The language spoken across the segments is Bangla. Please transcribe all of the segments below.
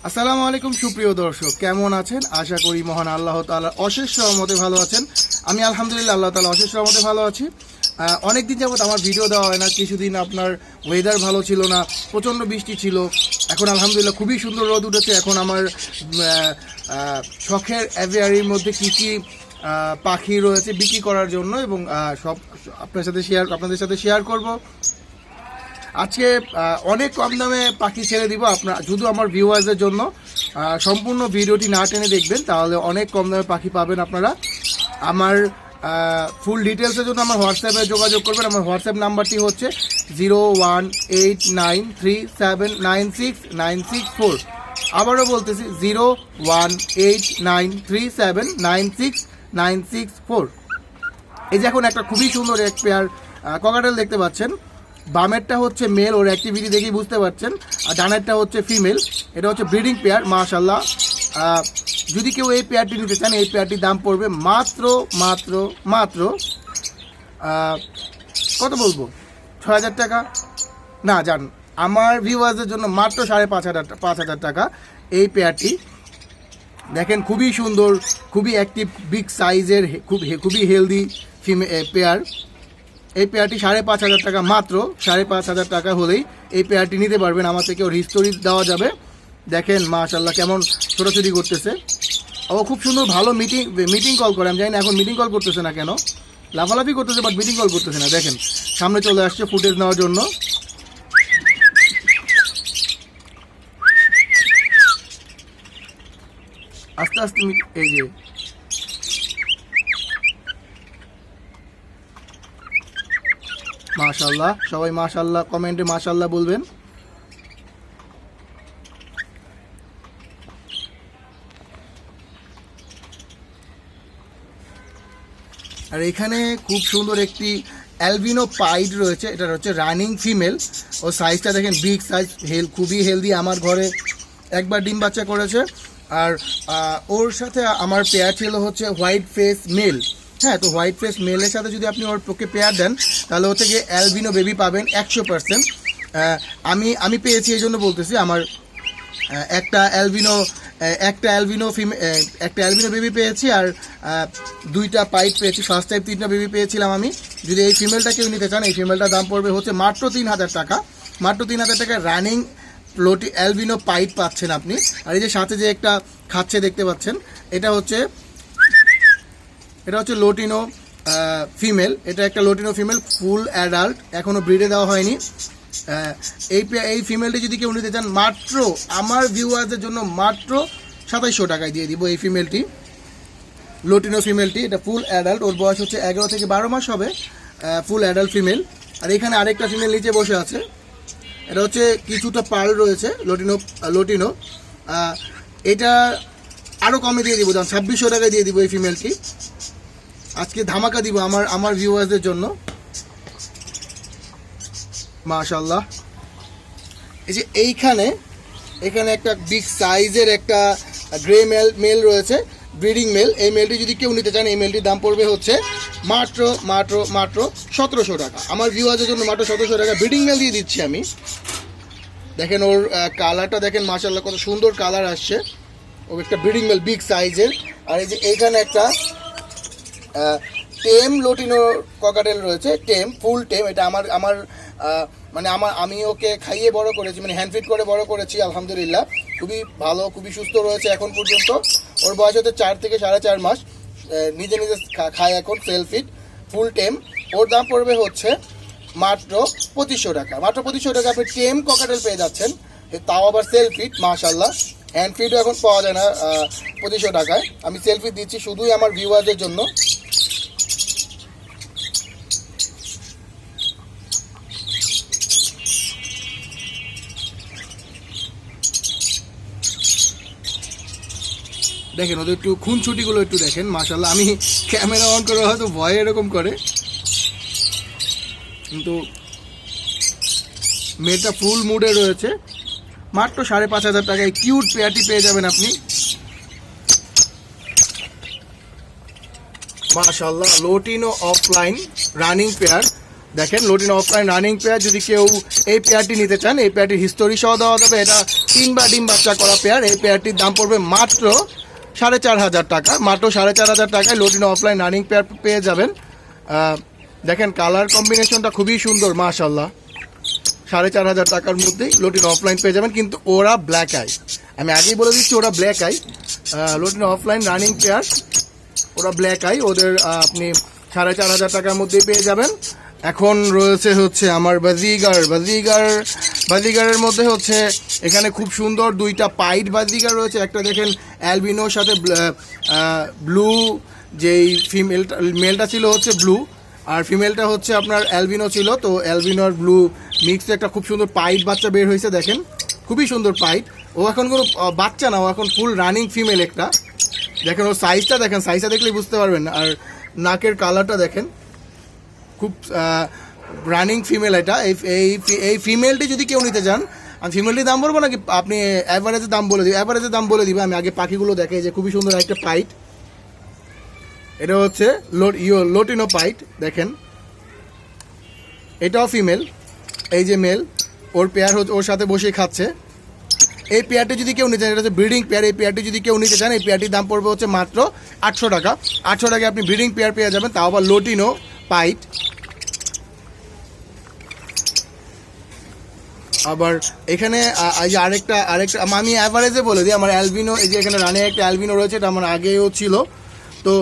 আসসালামু আলাইকুম সুপ্রিয় দর্শক, কেমন আছেন? আশা করি মহান আল্লাহ তাআলার অশেষ রহমতে ভালো আছেন। আমি আলহামদুলিল্লাহ আল্লাহ তাআলার অশেষ রহমতে ভালো আছি। অনেকদিন যাবত আমার ভিডিও দেওয়া হয় না। কিছুদিন আপনার ওয়েদার ভালো ছিল না, প্রচণ্ড বৃষ্টি ছিল। এখন আলহামদুলিল্লাহ খুবই সুন্দর রোদ উঠেছে। এখন আমার শখের অ্যাভিয়ারির মধ্যে কী কী পাখি রয়েছে বিক্রি করার জন্য এবং সব আপনাদের সাথে শেয়ার করব। আজকে অনেক কম দামে পাখি ছেড়ে দিব আপনার, শুধু আমার ভিউয়ার্সদের জন্য। সম্পূর্ণ ভিডিওটি না টেনে দেখবেন, তাহলে অনেক কম দামে পাখি পাবেন আপনারা। আমার ফুল ডিটেলসের জন্য আমার হোয়াটসঅ্যাপে যোগাযোগ করবেন। আমার হোয়াটসঅ্যাপ নাম্বারটি হচ্ছে 018937969664। আবারও বলতেছি 018937969664। এই যে এখন একটা খুবই সুন্দর এক পেয়ার ককাটেল দেখতে পাচ্ছেন। বামেরটা হচ্ছে মেল, ওর অ্যাক্টিভিটি দেখেই বুঝতে পারছেন, আর ডানেরটা হচ্ছে ফিমেল। এটা হচ্ছে ব্রিডিং পেয়ার, মাশাআল্লাহ। যদি কেউ এই পেয়ারটি নিতে চান, এই পেয়ারটির দাম পড়বে মাত্র মাত্র মাত্র কত বলবো, 6,000 টাকা না, জান আমার ভিউয়ার্সদের জন্য মাত্র 5,500 টাকা এই পেয়ারটি। দেখেন খুবই সুন্দর, খুবই অ্যাক্টিভ, বিগ সাইজের, খুবই হেলদি পেয়ার। এই পেয়ারটি 5,500 টাকা, মাত্র 5,500 টাকা হলেই এই পেয়ারটি নিতে পারবেন আমার থেকে। ওর হিস্টোরি দেওয়া যাবে। দেখেন মাশাআল্লাহ কেমন ছোটাছুটি করতেছে। ও খুব সুন্দর, ভালো মিটিং কল করে। আমি জানি না এখন মিটিং কল করতেছে না কেন, লাফালাফি করতেছে বাট মিটিং কল করতেছে না। দেখেন সামনে চলে আসছে ফুটেজ নেওয়ার জন্য। আস্তে আস্তে এই যে মাশাআল্লাহ, সবাই মাশাআল্লাহ কমেন্টে মাশাআল্লাহ বলবেন। আর এখানে খুব সুন্দর একটি অ্যালবিনো পাইড রয়েছে। এটা হচ্ছে রানিং ফিমেল। ও সাইজটা দেখেন, বিগ সাইজ, খুবই হেলদি। আমার ঘরে একবার ডিম বাচ্চা করেছে। আর ওর সাথে আমার পেয়ার ছিল হচ্ছে হোয়াইট ফেস মেল। হ্যাঁ, তো হোয়াইট ফেস মেলের সাথে যদি আপনি ওকে পেয়ার দেন, তাহলে হচ্ছে গিয়ে অ্যালবিনো বেবি পাবেন 100%। আমি পেয়েছি, এই জন্য বলতেছি। আমার একটা অ্যালবিনো বেবি পেয়েছি, আর 2টা পাইপ পেয়েছি। ফার্স্ট টাইম 3টা বেবি পেয়েছিলাম আমি। যদি এই ফিমেলটা কেউ নিতে চান, এই ফিমেলটার দাম পড়বে হচ্ছে মাত্র 3,000 টাকা। মাত্র 3,000 টাকা রানিং অ্যালবিনো পাইপ পাচ্ছেন আপনি। আর এই যে সাথে যে একটা খাচ্ছে দেখতে পাচ্ছেন, এটা হচ্ছে লোটিনো ফিমেল। এটা একটা লোটিনো ফিমেল, ফুল অ্যাডাল্ট, এখনও ব্রিডে দেওয়া হয়নি। এই ফিমেলটি যদি কেউ নিতে চান, মাত্র আমার ভিউয়ারদের জন্য মাত্র 2700 টাকায় দিয়ে দিব এই ফিমেলটি, লোটিনো ফিমেলটি। এটা ফুল অ্যাডাল্ট, ওর বয়স হচ্ছে 11 থেকে 12 মাস হবে, ফুল অ্যাডাল্ট ফিমেল। আর এখানে আরেকটা ফিমেল নিচে বসে আছে। এটা হচ্ছে কিছুটা পার্ল রয়েছে, লোটিনো। এটা আরও কমে দিয়ে দিব, 2600 টাকায় দিয়ে দিব এই ফিমেলটি। আজকে ধামাকা দিব আমার ভিউয়ার্সদের জন্য। মাশাআল্লাহ। এই যে এখানে একটা বিগ সাইজের একটা গ্রে মেল রয়েছে, ব্রিডিং মেল। এই মেলটি যদি কেউ নিতে চান, এই মেলটির দাম পড়বে হচ্ছে মাত্র মাত্র মাত্র 1700 টাকা। আমার ভিউয়ার্সদের জন্য মাত্র 1700 টাকা ব্রিডিং মেল দিয়ে দিচ্ছি আমি। দেখেন ওর কালারটা দেখেন, মাশাআল্লাহ কত সুন্দর কালার আসছে। ও একটা ব্রিডিং মেল, বিগ সাইজের। আর এই যে এইখানে একটা টেম লোটিনো ককাটেল রয়েছে, ফুল টেম। এটা আমি ওকে খাইয়ে বড় করেছি, মানে হ্যান্ড ফিড করে বড় করেছি। আলহামদুলিল্লাহ খুবই ভালো, খুবই সুস্থ রয়েছে এখন পর্যন্ত। ওর বয়স হচ্ছে 4 থেকে 4.5 মাস। নিজে খায় এখন, সেলফ ফিড, ফুল টেম। ওর দাম পড়বে হচ্ছে মাত্র 2500 টাকা। মাত্র 2500 টাকা আপনি টেম ককাটেল পেয়ে যাচ্ছেন, তাও আবার সেলফ ফিড। মাশাআল্লাহ, হ্যান্ড ফিডও এখন পাওয়া যায় না 2500 টাকায়। আমি সেলফ ফিড দিচ্ছি শুধুই আমার ভিউয়ারদের জন্য। দেখেন ওদের একটু খুনছুটিগুলো একটু দেখেন, মাশাআল্লাহ। আমি ক্যামেরা অন করে হয়তো ভয়ে এরকম করে, কিন্তু মেয়েটা ফুল মুডে রয়েছে। মাত্র 5,500 টাকায় কিউট পেয়ারটি পেয়ে যাবেন আপনি। মাশাআল্লাহ, লোটিনো অফলাইন রানিং পেয়ার। দেখেন লোটিনো অফলাইন রানিং পেয়ার। যদি কেউ এই পেয়ারটি নিতে চান, এই পেয়ারটির হিস্টোরি সহ দেওয়া যাবে। এটা 3বার ডিম বাচ্চা করা পেয়ার। এই পেয়ারটির দাম পড়বে মাত্র 4,500 টাকা। মাত্র 4,500 টাকায় লোটিনো অফলাইন রানিং পেয়ার পেয়ে যাবেন। দেখেন কালার কম্বিনেশনটা খুবই সুন্দর মাশাআল্লাহ। 4,500 টাকার মধ্যেই লোটিনো অফলাইন পেয়ে যাবেন, কিন্তু ওরা ব্ল্যাক আই। আমি আগেই বলে দিচ্ছি ওরা black eye. Lutino offline running pair, ওরা ব্ল্যাক আই। ওদের আপনি 4,500 টাকার মধ্যেই পেয়ে যাবেন। এখন রয়েছে হচ্ছে আমার বাজিগারের মধ্যে হচ্ছে এখানে খুব সুন্দর 2টা পাইট বাজিগার রয়েছে। একটা দেখেন অ্যালবিনোর সাথে ব্লু, যেই মেলটা ছিল হচ্ছে ব্লু, আর ফিমেলটা হচ্ছে আপনার অ্যালবিনো ছিল। তো অ্যালবিনো আর ব্লু মিক্সড একটা খুব সুন্দর পাইট বাচ্চা বের হয়েছে। দেখেন খুবই সুন্দর পাইট। ও এখন কোনো বাচ্চা না, ও এখন ফুল রানিং ফিমেল একটা। দেখেন ওর সাইজটা দেখেন, সাইজটা দেখলেই বুঝতে পারবেন। আর নাকের কালারটা দেখেন, খুব রানিং ফিমেল এটা। এই ফিমেলটি যদি কেউ নিতে চান, আমি ফিমেলটির দাম বলবো নাকি আপনি অ্যাভারেজের দাম বলে দিবেন? অ্যাভারেজের দাম বলে দিবে। আমি আগে পাখিগুলো দেখে যে খুবই সুন্দর একটা পাইট। এটা হচ্ছে লোটিনো পাইট। দেখেন এটাও ফিমেল, এই যে মেল, ওর পেয়ার ওর সাথে বসে খাচ্ছে। এই পেয়ারটি যদি কেউ নিতে চান, এটা হচ্ছে ব্রিডিং পেয়ার। এই পেয়ারটি যদি কেউ নিতে চান, এই পেয়ারটির দাম পড়বে হচ্ছে মাত্র 800 টাকা। 800 টাকায় আপনি ব্রিডিং পেয়ার পেয়ে যাবেন, তাও আবার লোটিনো পাইট। আবার এখানে এই যে আরেকটা আমি অ্যাভারেজে বলে দিই, আমার অ্যালবিনো, এই যে এখানে রানে একটা অ্যালবিনো রয়েছে, এটা আমার আগেও ছিল। তো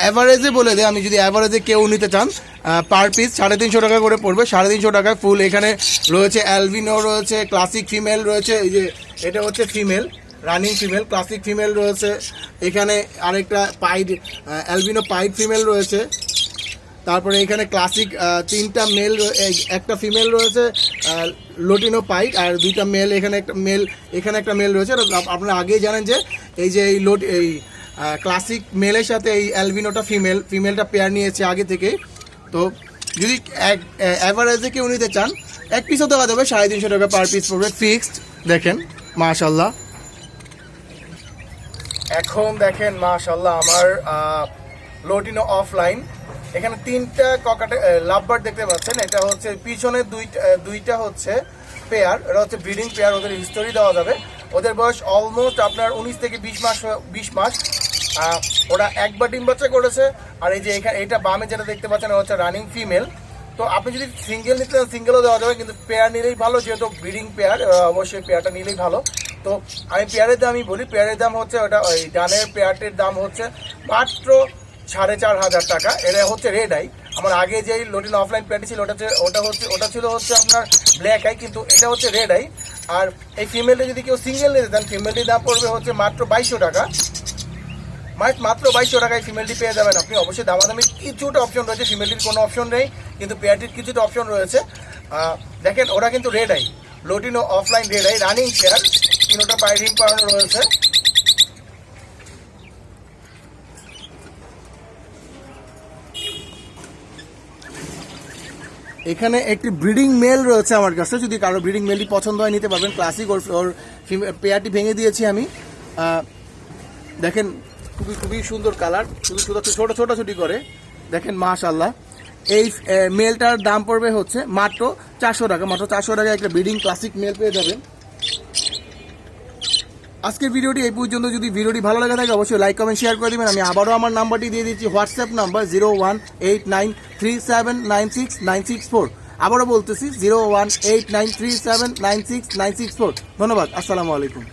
অ্যাভারেজে বলে দিই, আমি যদি অ্যাভারেজে কেউ নিতে চান, পার পিস 350 টাকা করে পড়বে। 350 টাকায় ফুল এখানে রয়েছে অ্যালবিনো রয়েছে, ক্লাসিক ফিমেল রয়েছে। এই যে এটা হচ্ছে female, running female, classic female রয়েছে। এখানে আরেকটা পাইড অ্যালবিনো পাইড ফিমেল রয়েছে। তারপরে এখানে ক্লাসিক 3টা মেল, একটা ফিমেল রয়েছে লোটিনো পাইট, আর 2টা মেল। এখানে একটা মেল রয়েছে। আপনারা আগেই জানেন যে এই যে এই ক্লাসিক মেলের সাথে এই অ্যালবিনোটা ফিমেলটা পেয়ার নিয়েছে আগে থেকে। তো যদি অ্যাভারেজে কেউ নিতে চান, এক পিসও দেওয়া যাবে, 350 টাকা পার পিস পড়বে ফিক্সড। দেখেন মাশাআল্লাহ। এখন দেখেন মাশাআল্লাহ আমার লোটিনো অফলাইন। এখানে 3টা লাভবার্ড দেখতে পাচ্ছেন। এটা হচ্ছে পিছনে দুইটা হচ্ছে পেয়ার, এটা হচ্ছে ব্রিডিং পেয়ার। ওদের হিস্টোরি দেওয়া যাবে। ওদের বয়স অলমোস্ট আপনার 19 থেকে 20 মাস। ওরা 1বার ডিম বাচ্চা করেছে। আর এই যে এটা বামে যেটা দেখতে পাচ্ছেন, ওটা হচ্ছে রানিং ফিমেল। তো আপনি যদি সিঙ্গেল নিতে চান, সিঙ্গেলও দেওয়া যাবে, কিন্তু পেয়ার নিলেই ভালো, যেহেতু ব্রিডিং পেয়ার, অবশ্যই পেয়ারটা নিলেই ভালো। তো আমি পেয়ারের দামই বলি। পেয়ারের দাম হচ্ছে ওটা, ওই ডানের পেয়ারটির দাম হচ্ছে মাত্র 4,500 টাকা। এটা হচ্ছে রেড আই। আমার আগে যে লোটিনো অফলাইন পেয়ারটি ছিল, ওটা ছিল হচ্ছে আপনার ব্ল্যাক আই, কিন্তু এটা হচ্ছে রেড আই। আর এই ফিমেলটা যদি কেউ সিঙ্গেল নিতে চান, ফিমেলটির দাম পড়বে হচ্ছে মাত্র 2200 টাকা। মাত্র 2200 টাকায় ফিমেলটি পেয়ে যাবেন আপনি। অবশ্যই দামাদামি কিছুটা অপশন রয়েছে, ফিমেলটির কোনো অপশন নেই, কিন্তু পেয়ারটির কিছুটা অপশন রয়েছে। দেখেন ওরা কিন্তু red eye, lutino offline red eye running pair. 3টা পায়ে রিং করানো রয়েছে। এখানে একটি ব্রিডিং মেল রয়েছে আমার কাছে, যদি কারো ব্রিডিং মেলটি পছন্দ হয় নিতে পারবেন। ক্লাসিক ওর পেয়ারটি ভেঙে দিয়েছি আমি। দেখেন খুবই সুন্দর কালার, ছোটাছুটি করে। দেখেন মাশাআল্লাহ। এই মেলটার দাম পড়বে হচ্ছে মাত্র 400 টাকা। মাত্র 400 টাকায় একটা ব্রিডিং ক্লাসিক মেল পেয়ে যাবেন। আজকের ভিডিওটি এই পর্যন্ত। যদি ভিডিওটি ভালো লাগে থাকে অবশ্যই লাইক কমেন্ট শেয়ার করে দেবেন। আমি আবারও আমার নাম্বারটি দিয়ে দিচ্ছি, হোয়াটসঅ্যাপ নাম্বার 018937969664। আবারও বলতেছি 018937969664। ধন্যবাদ, আসসালামু আলাইকুম।